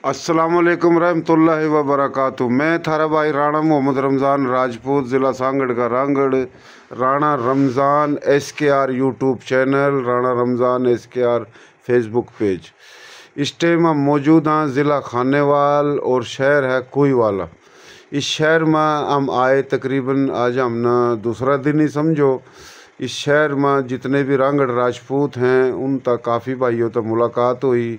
अस्सलामुअलैकुम रहमतुल्लाहि व बरकातुहू। मैं थारा भाई राणा मोहम्मद रमज़ान राजपूत, ज़िला सांगड़ का Rangar. Rana Ramzan SKR YouTube channel, Rana Ramzan SKR Facebook page. इस टाइम हम मौजूद हैं ज़िला खानेवाल और शहर है कोईवाला। इस शहर में हम आए तकरीबन आज हमने दूसरा दिन ही समझो। इस शहर में जितने भी रांगड़ राजपूत हैं उन तक काफ़ी भाइयों तक मुलाकात हुई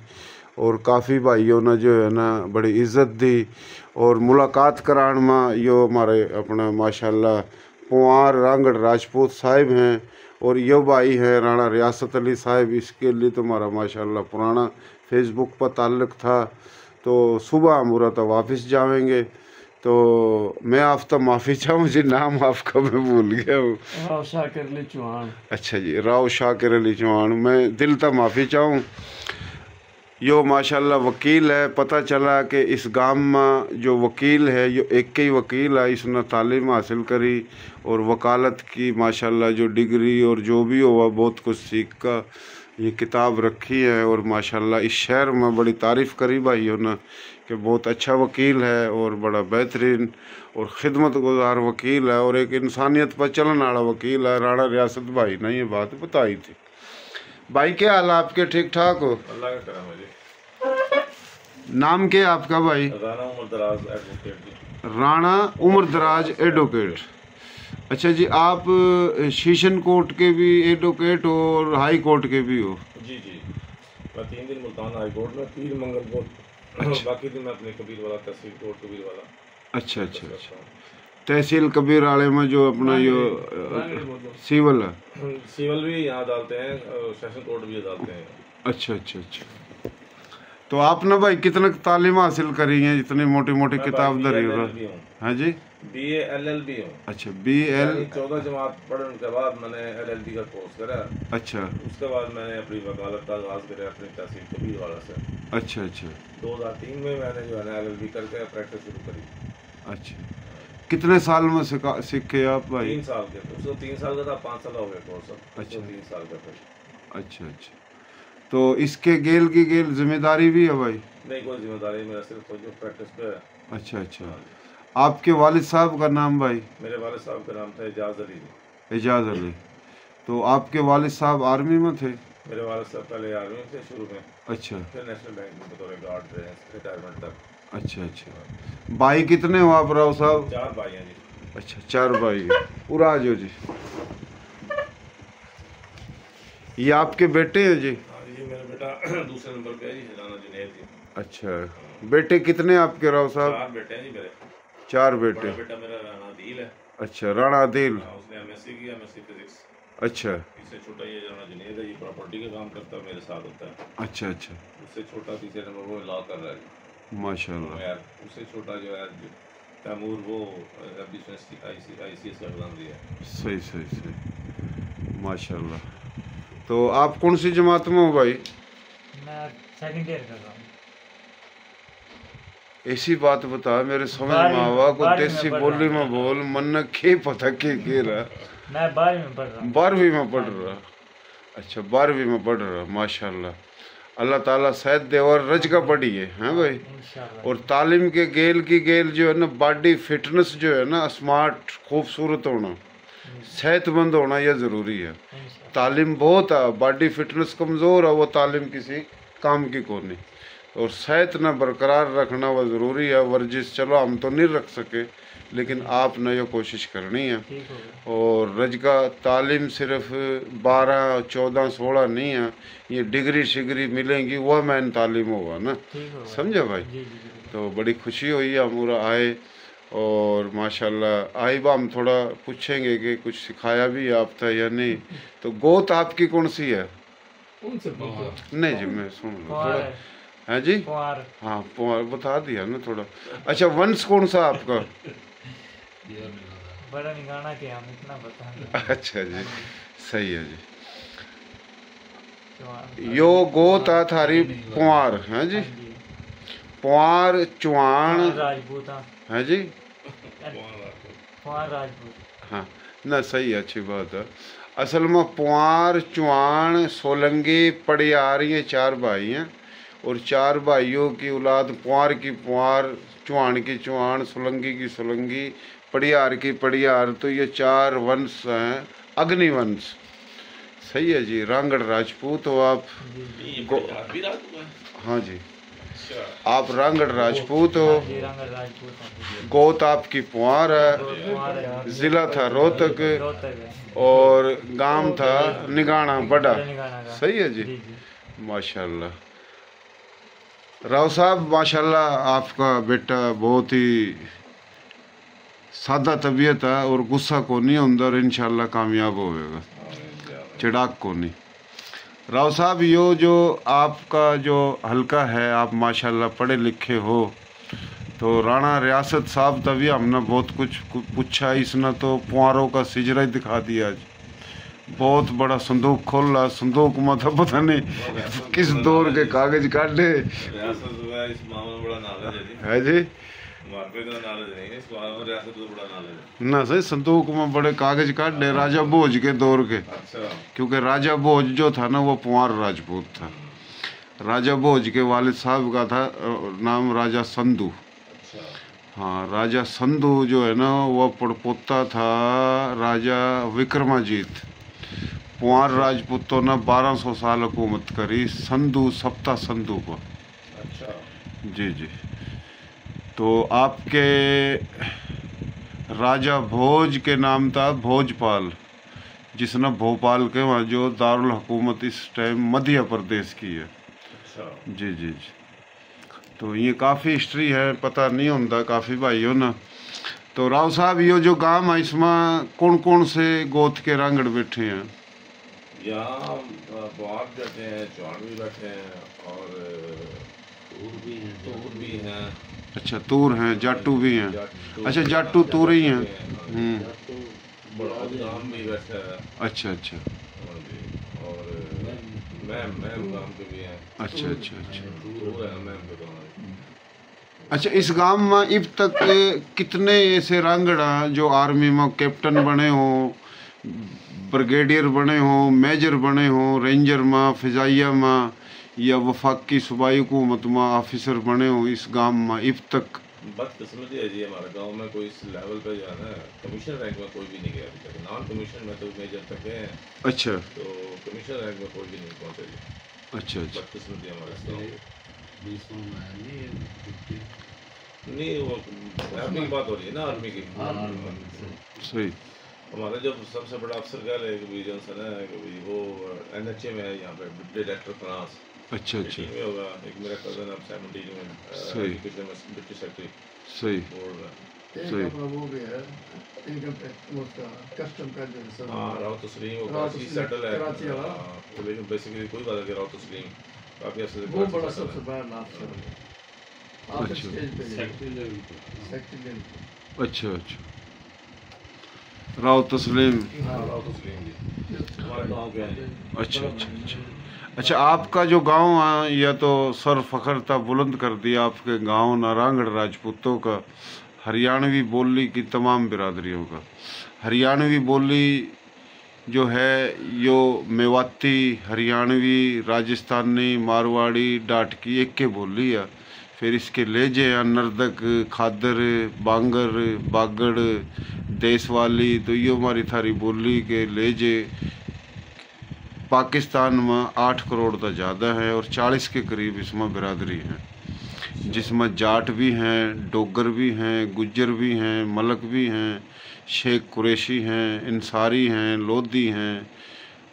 और काफ़ी भाइयों ने जो है ना बड़ी इज़्ज़त दी और मुलाकात कराने में यो हमारे अपना माशाल्लाह पुआर रांगड़ राजपूत साहिब हैं और यो भाई हैं राणा रियासत अली साहिब। इसके लिए तो हमारा माशाल्लाह पुराना फेसबुक पर ताल्लुक़ था। तो सुबह हम उरा वापस जाएंगे। तो मैं आपसे माफ़ी चाहूँ जी, नाम आपका मैं भूल गया हूँ। राव शाकिर अली चौहान। अच्छा जी, राव शाकिर अली चौहान। मैं दिल तक माफ़ी चाहूँ। यो माशाल्लाह वकील है। पता चला कि इस गांव में जो वकील है यो एक ही वकील है, इसने तालीम हासिल करी और वकालत की माशाल्लाह जो डिग्री और जो भी हुआ बहुत कुछ सीख का ये किताब रखी है। और माशाल्लाह इस शहर में बड़ी तारीफ़ करी भाइयों ने कि बहुत अच्छा वकील है और बड़ा बेहतरीन और ख़िदमत गुजार वकील है और एक इंसानियत पर चलने वाला वकील है। राणा रियासत भाई ने ये बात बताई थी। भाई क्या हाल आपके, ठीक ठाक हो? अल्लाह का करम है जी। नाम क्या आपका भाई? राणा उमर दराज एडवोकेट जी। राणा उमर दराज एडवोकेट। अच्छा जी, आप सेशन कोर्ट के भी एडवोकेट हो और हाई कोर्ट के भी हो? जी जी, मैं 3 दिन मुल्तान हाई कोर्ट में, पीर मंगल कोर्ट। अच्छा। बाकी दिन मैं अपने कबीर वाला तहसील कोर्ट कबीर वाला। अच्छा अच्छा अच्छा। तहसील कबीर वाले में जो अपना यो सिविल है। सिविल भी यहाँ डालते हैं, सेशन कोर्ट भी डालते हैं। अच्छा अच्छा अच्छा। तो आपने भाई कितने तालीम हासिल करी है? इतनी मोटी मोटी किताब धरी हो? हाँ जी, BA LLB हूँ। अच्छा BL। 14 जमात पढ़ने के बाद मैंने LLB का कोर्स करा। अच्छा। उसके बाद मैंने अपनी वकालत का आगाज करा अपनी तहसील कबीर वाला से। अच्छा अच्छा। 2003 में मैंने जो है ना LLB करके प्रैक्टिस शुरू करी। अच्छा, कितने साल में सीखे आप भाई? 3 साल के। उसको 3 साल का था, 5 साल हो गए कोर्स। अच्छा। 3 साल का था। अच्छा अच्छा। तो इसके गेल की गेल जिम्मेदारी भी है भाई? नहीं, कोई जिम्मेदारी मेरा सिर्फ जो प्रैक्टिस पे है। अच्छा अच्छा। आपके वालिद साहब का नाम भाई? मेरे वालिद साहब का नाम था एजाज अली। एजाज अली। तो आपके वालिद साहब आर्मी में थे? मेरे वालिद साहब पहले आर्मी में थे शुरू में। अच्छा। फिर नेशनल बैंक में बतौर गार्ड रहे रिटायरमेंट तक। अच्छा अच्छा। भाई कितने हो आप राव साहब? 4 भाई हैं जी। अच्छा, 4 भाई। पूरा आ जाओ जी। ये आपके बेटे हैं जी? हाँ, ये मेरा बेटा दूसरे नंबर पे है जी, राणा जुनैद जी। अच्छा, बेटे कितने आपके राव साहब? 4 बेटे हैं जी मेरे। 4 बेटे। बड़ा बेटा मेरा राणा दिल है। अच्छा, राणा दिल। उसने MSc किया, MSc फिजिक्स। अच्छा। इससे छोटा ये राणा जुनैद है, ये प्रॉपर्टी का काम करता है, मेरे साथ होता है। अच्छा अच्छा। उससे छोटा तीसरे नंबर वो लॉ कर रहा है माशाल्लाह। यार। उससे छोटा जो है तैमूर, वो अभी ICS का एग्जाम दिया है। सही सही सही, माशाल्लाह। तो आप कौन सी जमात में हो भाई? मैं सेकंड ईयर कर रहा हूँ। ऐसी बात बता, मेरे समझ में आवा को देसी बोली में बोल, मन के पता के रहा। मैं 12वीं में पढ़ रहा हूँ। 12वीं में पढ़ रहा? अच्छा, 12वीं में पढ़ रहा। माशाल्लाह, अल्लाह ताला सेहत दे और रज का पढ़ी है, हैं भाई। और तालीम के गेल की गेल जो है ना, बॉडी फिटनेस जो है ना, स्मार्ट खूबसूरत होना, सेहतमंद होना यह ज़रूरी है। तालीम बहुत है, बॉडी फिटनेस कमज़ोर है वो तालीम किसी काम की को नहीं। और सेहत न बरकरार रखना वह ज़रूरी है। वर्जिश चलो हम तो नहीं रख सके, लेकिन आपने ये कोशिश करनी है। और रज का तालीम सिर्फ 12, 14, 16 नहीं है, ये डिग्री शिग्री मिलेंगी वह मैन तालीम होगा ना, समझे भाई। तो बड़ी खुशी हुई हम आए और माशाल्लाह आई बा। हम थोड़ा पूछेंगे कि कुछ सिखाया भी आपका या नहीं। तो गोत आपकी कौन सी है? नहीं जी, मैं सुन लो थोड़ा। है जी? हाँ, पुआर बता दिया ना थोड़ा। अच्छा, वंश कौन सा आपका? बड़ा निगाना के हम इतना बता। अच्छा जी, सही है जी। यो गोत आ थारी पुआर है जी? पुआर चुआन राजपूत है जी? पुआर राजपूत। हाँ ना, सही है, अच्छी बात है। असल में पुआर चुआन सोलंगी पड़ियार ये 4 भाई हैं और 4 भाइयों की औलाद, पुआर की पुआर, चुहान की चुहान, सोलंगी की सोलंगी, पड़ियार की पड़ियार। तो ये 4 वंश हैं, अग्निवंश। सही है जी। रांगड़ राजपूत हो आप। ये आप भी रात हुआ है? हाँ जी, अच्छा। आप रांगड़ राजपूत हो। जी रंगल राजपूत हैं। गोत आपकी पुआर है, कुमार है। जिला था रोहतक रोहतक है। और गांव था निगाना बड़ा। निगाना का। सही है जी, जी जी। माशाल्लाह। राव साहब माशाल्लाह, आपका बेटा बहुत ही सादा तबीयत है और गुस्सा को नहीं होता और इंशाल्लाह कामयाब होएगा, चिड़ाक को नहीं। राव साहब, यो जो आपका जो हल्का है, आप माशाल्लाह पढ़े लिखे हो, तो राणा रियासत साहब तभी हमने बहुत कुछ पूछा, इसने तो पुआरों का सिजरा ही दिखा दिया आज। बहुत बड़ा संदूक खोला, संदूक में तो पता नहीं किस दौर के कागज काटे रियासत जो है इस मामले में बड़ा नॉलेज है जी। है जी। मार्केट का नॉलेज नहीं है, इस मामले में रियासत को बड़ा नॉलेज है। ना सही, संदूक में बड़े कागज काटे राजा भोज के दौर के। अच्छा। क्योंकि राजा भोज जो था ना, वो पुआर राजपूत था। राजा भोज के वालिद साहब का था नाम राजा संधू। अच्छा। हाँ, राजा संधू जो है ना, वो पड़पोता था राजा विक्रमाजीत। पुआर राजपूतों ने 1200 साल हुकूमत करी, संधू सप्ता संधू को। अच्छा। जी जी। तो आपके राजा भोज के नाम था भोजपाल, जिसने भोपाल के वहाँ जो दारुल हुकूमत इस टाइम मध्य प्रदेश की है। अच्छा। जी जी जी। तो ये काफ़ी हिस्ट्री है, पता नहीं होता काफ़ी भाइयों ना। तो राव साहब, ये जो गांव है, इसमें कौन कौन से गोत के रांगड़ बैठे हैं? यहाँ बुआब बैठे हैं, चौहान भी बैठे हैं और तूर भी हैं। अच्छा, तूर हैं, जाटू भी हैं। जाटू- अच्छा, जाटू तूर ही हैं। बड़ौद गांव भी बैठा है। अच्छा अच्छा हाँ जी। और मैम गांव के भी हैं। अच्छा अच्छा अच्छा तूर है मैम के गांव में। अच्छा। इस गांव में अब तक कितने ऐसे रांगड़ हैं जो आर्मी में कैप्टन बने हों, ब्रिगेडियर बने हों, मेजर बने हों, रेंजर में, फिजाइया में या वफाकी सूबाई हुकूमत में ऑफिसर बने हों इस गांव में अब तक? बदकिस्मती है जी, हमारे गांव में कोई इस लेवल पे जाना है, कमीशन रैंक में कोई भी नहीं गया अभी तक। नॉन कमीशन में तो मेजर तक गए हैं, अच्छा तो कमीशन रैंक में कोई भी नहीं पहुंचे जी। अच्छा अच्छा बदकिस्मती हमारे इस गांव की। नहीं, वो आर्मी की बात हो रही है ना, आर्मी की। सही। हमारा जब सबसे बड़ा अफसर कह रहे कि जॉनसन है कि वो NHA में है, यहाँ पे डायरेक्टर फ्रांस। अच्छा अच्छा में होगा। एक मेरा कजन अब 17 में सही। डिप्टी सेक्रेटरी सही बोर्ड में। सही। वो भी है इनकम टैक्स उसका कस्टम का जो है हाँ, राव तस्लीम वो राव कराची तस्लीम, सेटल है। कराची वाला। हाँ, तो लेकिन बेसिकली कोई बात है कि राव तस्लीम काफी अर्से से वो कराची बड़ा settle सबसे है। बड़ा अफसर है। आप अच्छा। स्टेज पे सेक्रेटरी लेवल पे। अच्छा अच्छा। राव तस्लीम। हाँ, राव तस्लीम जी हमारे गाँव के हैं जी। अच्छा अच्छा अच्छा। अच्छा, आपका जो गांव है, यह तो सर फखर था बुलंद कर दिया आपके गांव ना, रांगड़ राजपूतों का, हरियाणवी बोली की तमाम बिरादरियों का। हरियाणवी बोली जो है यो मेवाती, हरियाणवी, राजस्थानी, मारवाड़ी, डाटकी एक के बोली है। फिर इसके लहजे हैं नर्दक, खादर, बांगर, बागड़, देशवाली। तो ये हमारी थारी बोली के लहजे पाकिस्तान में 8 करोड़ का ज़्यादा है और 40 के करीब इसमें बिरादरी हैं, जिसमें जाट भी हैं, डोगर भी हैं, गुज्जर भी हैं, मलक भी हैं, शेख कुरैशी हैं, इंसारी हैं, लोधी हैं,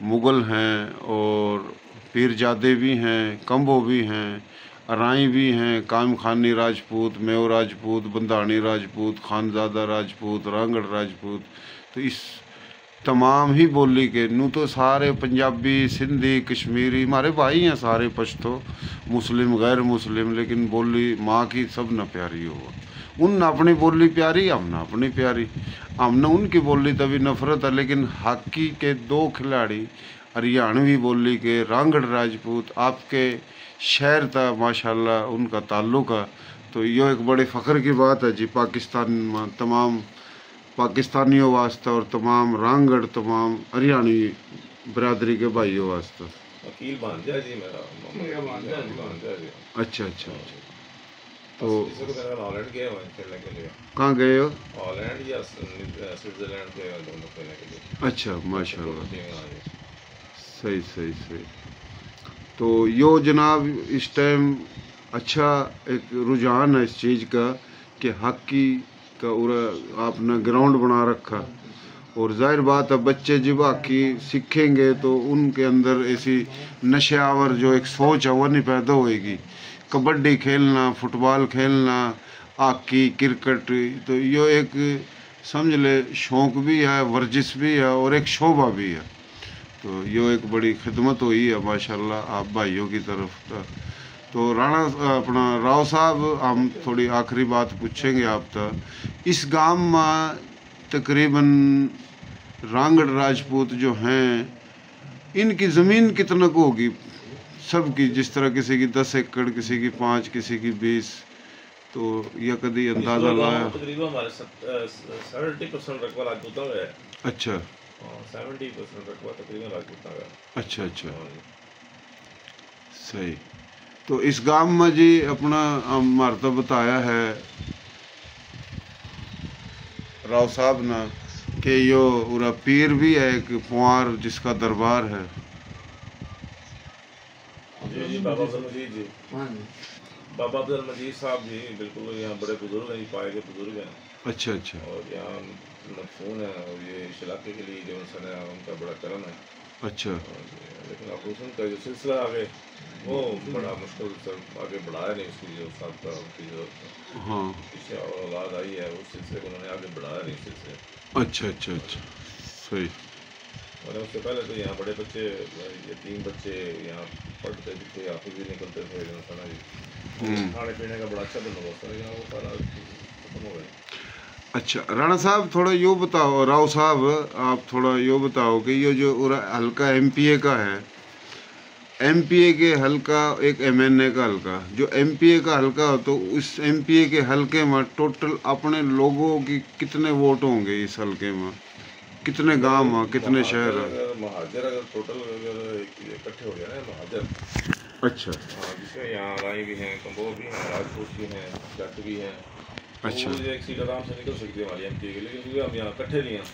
मुग़ल हैं और पीरजादे भी हैं, कंबो भी हैं, अराई भी हैं, कामखानी राजपूत, मेव राजपूत, बंधानी राजपूत, खानजादा राजपूत, रांगड़ राजपूत। तो इस तमाम ही बोली के नू तो सारे पंजाबी, सिंधी, कश्मीरी हमारे भाई हैं, सारे पश्तो, मुस्लिम, गैर मुस्लिम, लेकिन बोली माँ की सब न प्यारी हो। उन अपनी बोली प्यारी, हमने अपनी प्यारी। हमने उनकी बोली तभी नफरत है, लेकिन हॉकी के 2 खिलाड़ी हरियाणवी बोली के रांगड़ राजपूत आपके शहर था माशाल्लाह उनका ताल्लुक है। तो ये एक बड़े फ़ख्र की बात है जी, पाकिस्तान में तमाम पाकिस्तानियों वास्ते और तमाम रांगड़, तमाम हरियाणवी बरादरी के भाइयों वास्ते। वकील भांजा जी मेरा मेरा भांजा जी। भांजा जी। अच्छा अच्छा अच्छा। तो इस वक्त मेरा हॉलैंड गए हुए हैं खेलने के लिए। कहाँ गए हो? हॉलैंड या स्विट्जरलैंड गए हुए हैं दोनों खेलने के लिए। अच्छा माशाल्लाह, टीम में आ गई। सही सही सही। तो यो जनाब इस टाइम अच्छा एक रुझान है इस चीज़ का कि हॉकी का पूरा आपने ग्राउंड बना रखा, और जाहिर बात है बच्चे जब हॉकी सीखेंगे तो उनके अंदर ऐसी नशावर जो एक सोच है वो नहीं पैदा होएगी। कबड्डी खेलना, फुटबॉल खेलना, हॉकी, क्रिकेट, तो यो एक समझ ले शौक भी है, वर्जिश भी है और एक शोभा भी है। तो यो एक बड़ी खिदमत हुई है माशाल्लाह आप भाइयों की तरफ। तो राणा अपना राव साहब, हम थोड़ी आखिरी बात पूछेंगे आप तक। इस गांव में तकरीबन रांगड़ राजपूत जो हैं, इनकी ज़मीन कितना को होगी सबकी? जिस तरह किसी की 10 एकड़, किसी की 5, किसी की 20, तो यह कभी अंदाज़ा लाया? तकरीबन हमारे 70% रकबा राजपूतों का है। अच्छा 70% रकबा तकरीबन राजपूतों का है। अच्छा अच्छा, सही। तो इस गांव में जी अपना हमारा बताया है राव साहब ने कि यो पूरा पीर भी है एक पुआर जिसका दरबार है। जी जी बाबा अब्दुल मजीद जी, हाँ जी। बाबा अब्दुल मजीद साहब जी बिल्कुल यहाँ बड़े बुजुर्ग हैं, पाए के बुजुर्ग हैं। अच्छा अच्छा और यहाँ मदफून है, और ये इस इलाके के लिए जो सन है उनका बड़ा करम है। अच्छा लेकिन ऑपरेशन का जो सिलसिला आगे वो बड़ा मुश्किल से आगे बढ़ाया नहीं, उसकी जो साहब का उसकी जो हाँ, पीछे औलाद आई है उस सिलसिले को उन्होंने आगे बढ़ाया नहीं उस सिलसिले। अच्छा अच्छा अच्छा, सही। और उससे पहले तो यहाँ बड़े बच्चे, ये 3 बच्चे यहाँ पढ़ते थे, ऑफिस भी निकलते थे सना जी। खाने पीने का बड़ा अच्छा बंदोबस्त है यहाँ, वो सारा खत्म हो गया। अच्छा राणा साहब, थोड़ा यो बताओ, राव साहब आप थोड़ा यो बताओ कि ये जो पूरा हल्का एमपीए का है, एमपीए के हल्का एक एमएनए का हल्का, जो एमपीए का हल्का हो तो उस एमपीए के हल्के में टोटल अपने लोगों की कितने वोट होंगे? इस हल्के में कितने गांव हैं, कितने शहर हैं? महाजर अगर टोटल अगर इकट्ठे हो गया ना महाजर, अच्छा हाँ, जिसमें यहाँ राई भी हैं, कंबोज भी हैं, राजपूत भी हैं, जट भी हैं। अच्छा तो एक सीट आराम से निकल सकती है हमारी एमपी के, लेकिन क्योंकि हम यहाँ इकट्ठे नहीं हैं,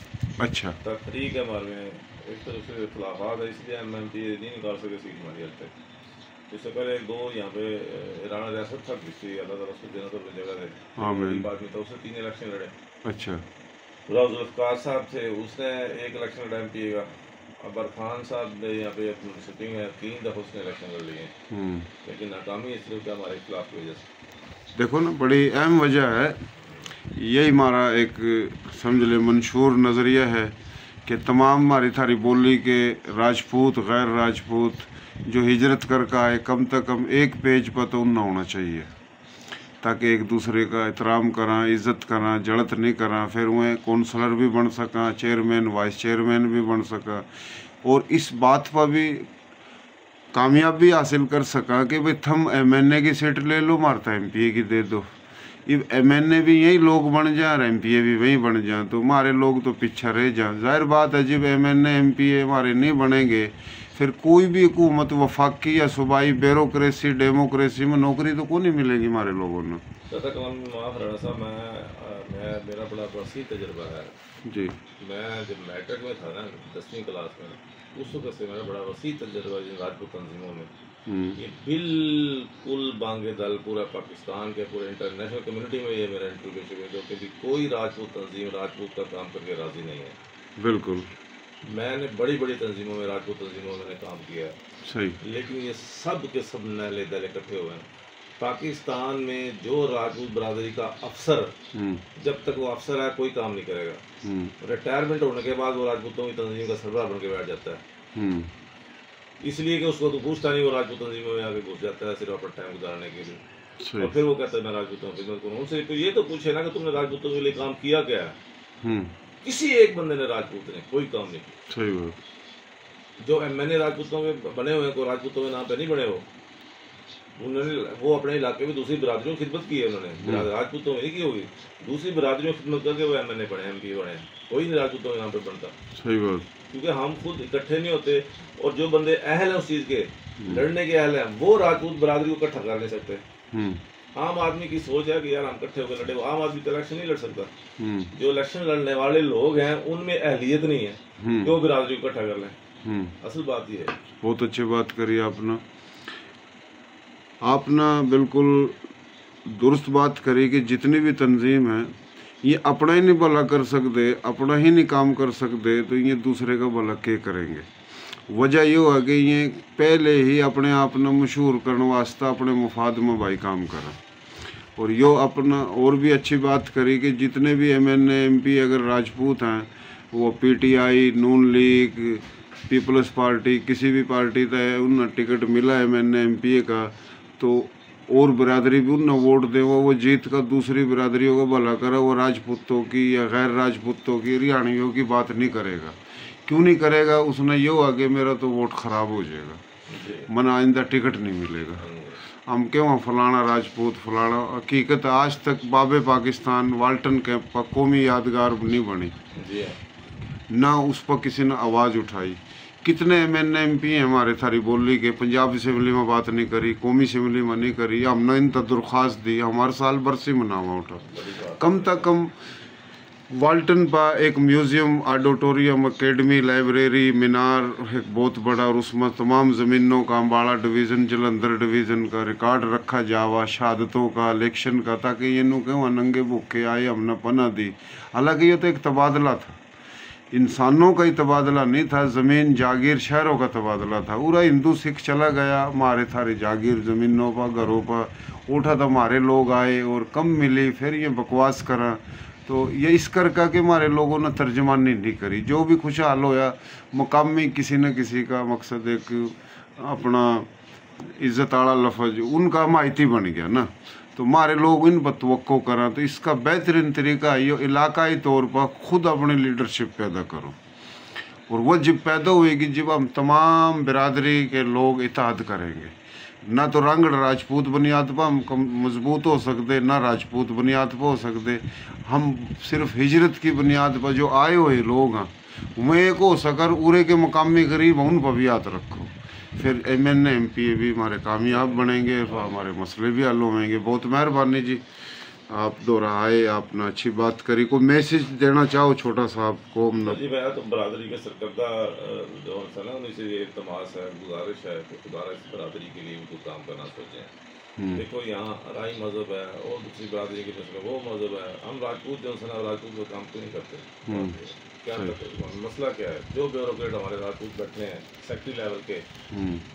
अच्छा तफरीक है हमारे में, एक तरफ से इख्लाफात है, इसलिए हम एमपी नहीं निकाल सके सीट हमारी हद तक। इससे पहले 2 यहाँ पे राणा रियासत था, किसी अल्लाह ताला उसको जन्नत में जगह दे, आमीन। बाद में तो उससे 3 इलेक्शन लड़े। अच्छा जुल्फ़िकार साहब थे, उसने 1 इलेक्शन लड़ा एमपी का। अबर खान साहब ने यहाँ पे अपनी सिटिंग है, 3 दफ़ा उसने इलेक्शन लड़ लिए, लेकिन नाकामी इसलिए कि हमारे खिलाफ की वजह से। देखो ना, बड़ी अहम वजह है, यही हमारा एक समझ ले मंशूर नज़रिया है कि तमाम हमारी थारी बोली के राजपूत गैर राजपूत जो हिजरत करके आए, कम से कम एक पेज पर तो उन होना चाहिए, ताकि एक दूसरे का एहतराम करा, इज़्ज़त करा, जड़त नहीं करा, फिर वह कौंसलर भी बन सका, चेयरमैन वाइस चेयरमैन भी बन सका, और इस बात पर भी कामयाबी हासिल कर सका कि भाई थम एमएनए की सीट ले लो, मारता एमपीए की दे दो। ये एमएनए भी यही लोग बन जाए और एमपीए भी वही बन जाए, तो हमारे लोग तो पीछे रह जाए। जाहिर बात है जब एमएनए एमपीए हमारे नहीं बनेंगे, फिर कोई भी हुकूमत वफाकी या सूबाई ब्यूरोक्रेसी डेमोक्रेसी में नौकरी तो कौन नहीं मिलेगी हमारे लोगों ने। दादा कलाम माफ राणा साहब, मैं मेरा बड़ा वसी तजर्बा है जी। मैं जब मैट्रिक में था ना 10वीं क्लास में, उस वक्त से मेरा बड़ा वसी तजर्बा इन राजपूत तंजीमों में। ये बिल्कुल बांगे दल पूरा पाकिस्तान के पूरे इंटरनेशनल कम्युनिटी में ये मेरा इंट्रोगेशन है, जो कि कोई राजपूत तंजीम राजपूत का काम करके राजी नहीं है। बिल्कुल, मैंने बड़ी बड़ी तंजीमों में, राजपूत तंजीमों में मैंने काम किया है, सही। लेकिन ये सब के सब नैले दल इकट्ठे हुए हैं। पाकिस्तान में जो राजपूत बरादरी का अफसर, जब तक वो अफसर है कोई काम नहीं करेगा। रिटायरमेंट होने के बाद वो राजपूतों की तंजीम का सरबराह बन के बैठ जाता है, इसलिए कि उसको तो पूछता नहीं, वो राजपूत तंजीमों में आके घुस जाता है सिर्फ अपना टाइम गुजारने के लिए। और फिर वो कहता है मैं राजपूतों की खिदमत करूँ। उनसे तो ये तो पूछे ना कि तुमने राजपूतों के लिए काम किया क्या है? किसी एक बंदे ने राजपूत ने कोई काम नहीं किया। सही बात। जो एमएनए राजपूतों के बने हुए हैं, को राजपूतों के नाम पे नहीं बने, उन्होंने वो अपने इलाके में दूसरी बिरादरियों की खिदमत की है, उन्होंने राजपूतों में नहीं की होगी, दूसरी बिरादरियों की खिदमत करके वो एमएनए बने, एमपी बने। कोई नहीं राजपूतों के नाम पे बनता। सही बात। क्योंकि हम खुद इकट्ठे नहीं होते, और जो बंदे अहल हैं उस चीज़ के, लड़ने के अहल हैं, वो राजपूत बरादरी को इकट्ठा कर नहीं सकते। आम आदमी की सोच है कि यार हम इकट्ठे होकर लड़े, आम आदमी तो इलेक्शन नहीं लड़ सकता। जो इलेक्शन लड़ने वाले लोग हैं उनमें अहलियत नहीं है कि वो बिरादरी को इकट्ठा कर लें। असल बात ये है। बहुत अच्छी बात करी आपने बिल्कुल दुरुस्त बात करी कि जितनी भी तंजीम है ये अपना ही नहीं भला कर सकते, अपना ही नहीं काम कर सकते, तो ये दूसरे का भला क्या करेंगे। वजह ये है कि ये पहले ही अपने आप ने मशहूर करने वास्ते अपने मुफाद में भाई काम करें। और यो अपना और भी अच्छी बात करी कि जितने भी MNA MP अगर राजपूत हैं, वो PTI, नून लीग, पीपल्स पार्टी, किसी भी पार्टी का उन्हें टिकट मिला MNA MP का, तो और बिरादरी भी उन्हें वोट दे, वो जीत कर दूसरी बिरादरियों को भला करे। वो राजपूतों की या गैर राजपूतों की, हरियाणियों की बात नहीं करेगा। क्यों नहीं करेगा? उसने यो आगे मेरा तो वोट खराब हो जाएगा, मना आइंदा टिकट नहीं मिलेगा। हम क्यों फलाना राजपूत फलाना, हकीकत आज तक बाबे पाकिस्तान वाल्टन कैंप पर कौमी यादगार नहीं बनी, ना उस पर किसी ने आवाज़ उठाई। कितने MNA MP हैं हमारे थारी बोली के, पंजाब असम्बली में बात नहीं करी, कौमी असम्बली में नहीं करी, हमने इन तक दरख्वास्त दी, हमारे साल बरसी मनावा उठा। कम तक कम वाल्टन पर एक म्यूज़ियम, ऑडिटोरियम, एकेडमी, लाइब्रेरी, मीनार एक बहुत बड़ा, और उसमें तमाम ज़मीनों का, अम्बाला डिवीज़न, जलंधर डिवीज़न का रिकॉर्ड रखा जावा, शहादतों का, इलेक्शन का, ताकि ये नु क्यों नंगे भूखे आए हमने पना दी। हालांकि ये तो एक तबादला था, इंसानों का ही तबादला नहीं था, ज़मीन जागीर शहरों का तबादला था। पूरा हिंदू सिख चला गया, हमारे थारे जागीर ज़मीनों पर, घरों पर उठा, तो हमारे लोग आए और कम मिली, फिर ये बकवास करा। तो ये इस कर का कि हमारे लोगों ने तर्जमानी नहीं करी। जो भी खुशहाल होया मुकामी किसी न किसी का मकसद एक अपना इज्जत आला लफज उनका माहिती बन गया ना, तो हमारे लोग इन पर तवक्को करा। तो इसका बेहतरीन तरीका ये इलाकाई तौर पर खुद अपनी लीडरशिप पैदा करो, और वह जब पैदा हुएगी जब हम तमाम बिरादरी के लोग इत्तेहाद करेंगे। ना तो रांगड़ राजपूत बुनियाद पर हम मजबूत हो सकते, ना राजपूत बुनियाद पर हो सकते। हम सिर्फ हिजरत की बुनियाद पर जो आए हुए लोग हैं वह एक हो सकर उरे के मुकामी गरीब उन पर भी याद रखो, फिर MNA MP भी हमारे कामयाब बनेंगे, हमारे मसले भी हल होंगे। बहुत मेहरबानी जी, आप दोहराए, आपने अच्छी बात करी। कोई मैसेज देना चाहो छोटा सा आपको? जी मैं तो बरादरी के सरकर्दा जो है ना उनसे ये इल्तमास है, गुजारिश है कि खुदा इस बरादरी के लिए उनको काम करना सोचें। देखो यहाँ राई मज़हब है और दूसरी बरादरी के मसले वो मज़हब है, हम राजपूत जो है राजपूत को काम क्यों नहीं करते? क्या करते? मसला क्या है? जो ब्यूरोक्रेट हमारे राजपूत बैठे हैं सेक्रेटरी लेवल के,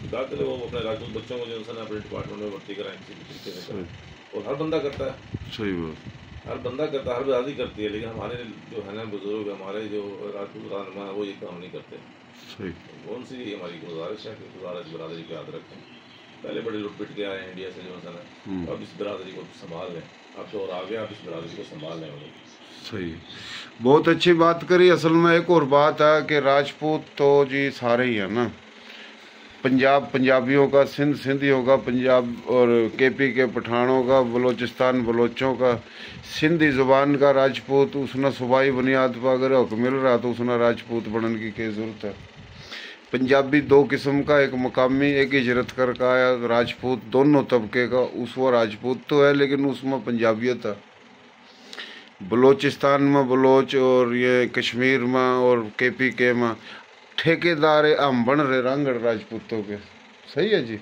दाखिल वो अपने राजपूत बच्चों को जो है अपने डिपार्टमेंट में भर्ती कराएं किसी भी तरीके से करें, और हर बंदा करता है। सही बात, हर बंदा करता है, हर बिरादरी करती है, लेकिन हमारे जो है ना बुजुर्ग, हमारे जो राजपूत रहनुमा है वो ये काम नहीं करते। सही, कौन सी हमारी गुजारिश है कि गुजारिश बिरादरी को याद रखें। पहले बड़े लुट पिट के आए हैं इंडिया से जो है, अब इस बिरादरी को संभाल लें। अब तो और आ गया, अब इस बिरादरी को संभाल लें। सही, बहुत अच्छी बात करी। असल में एक और बात है कि राजपूत तो जी सारे ही है ना, पंजाब पंजाबियों का, सिंध सिंधियों का, पंजाब और KP के पठानों का, बलोचिस्तान बलोचों का, सिंधी ज़ुबान का राजपूत, उसने सूबाई बुनियाद पर अगर हक मिल रहा तो उसने राजपूत बनने की क्या ज़रूरत है। पंजाबी दो किस्म का, एक मकामी, एक हिजरत कर का आया राजपूत, दोनों तबके का। उस वो राजपूत तो है लेकिन उसमें पंजाबियत है। बलोचिस्तान में बलोच और ये कश्मीर में और KPK में ठेकेदार हम बन रहे रांगड़ राजपूतों के। सही है जी,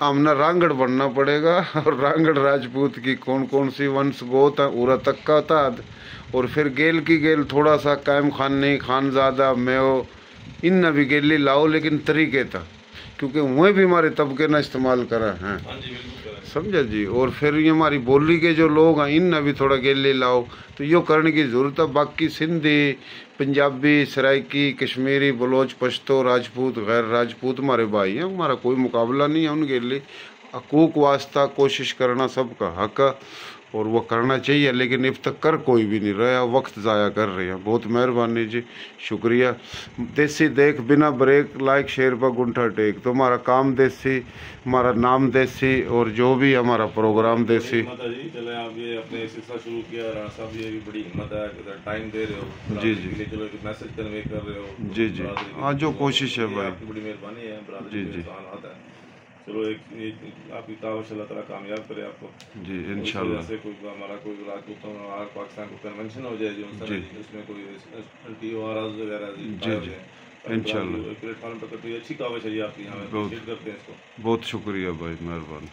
हमने रांगड़ बनना पड़ेगा। और रांगड़ राजपूत की कौन कौन सी वंश गोत है उरा तक का ताद, और फिर गेल की गेल थोड़ा सा कायम खान नहीं, खानजादा मेो इन भी गेली लाओ, लेकिन तरीके था क्योंकि वह भी हमारे तबके ना इस्तेमाल करा है, समझा जी। और फिर ये हमारी बोली के जो लोग हैं इन भी थोड़ा गेले लाओ, तो यो करने की ज़रूरत है। बाकी सिंधी, पंजाबी, सराइकी, कश्मीरी, बलोच, पश्तो, राजपूत, गैर राजपूत हमारे भाई हैं, हमारा कोई मुकाबला नहीं है उनके लिए। हकूक वास्ता कोशिश करना सबका हक है और वो करना चाहिए, लेकिन अब तक कर कोई भी नहीं रहा, वक्त ज़ाया कर रहे हैं। बहुत मेहरबानी जी, शुक्रिया। देसी देख बिना ब्रेक, लाइक शेयर पर गुंठा टेक। तो हमारा काम देसी, हमारा नाम देसी और जो भी हमारा प्रोग्राम देसी। हिम्मत है जी, चले आप ये अपने सिलसिला शुरू किया, राणा साहब ये भी बड़ी हिम्मत है, टाइम दे रहे हो जी जी, चलो एक मैसेज कन्वे कर रहे हो जी जी, हाँ जो कोशिश है भाई, आपकी बड़ी मेहरबानी है, जी जी, चलो एक आपकी कावश अल्लाह ताला कामयाब करे आपको जी इंशाल्लाह। जैसे कोई हमारा कोई राजपूतों और पाकिस्तान को कन्वेंशन हो जाए जो उसमें कोई TORs वगैरह जी जी इंशाल्लाह, प्लेटफॉर्म पर अच्छी कावश है जी आपकी, यहाँ अप्रिशिएट करते हैं इसको। बहुत शुक्रिया भाई, मेहरबानी।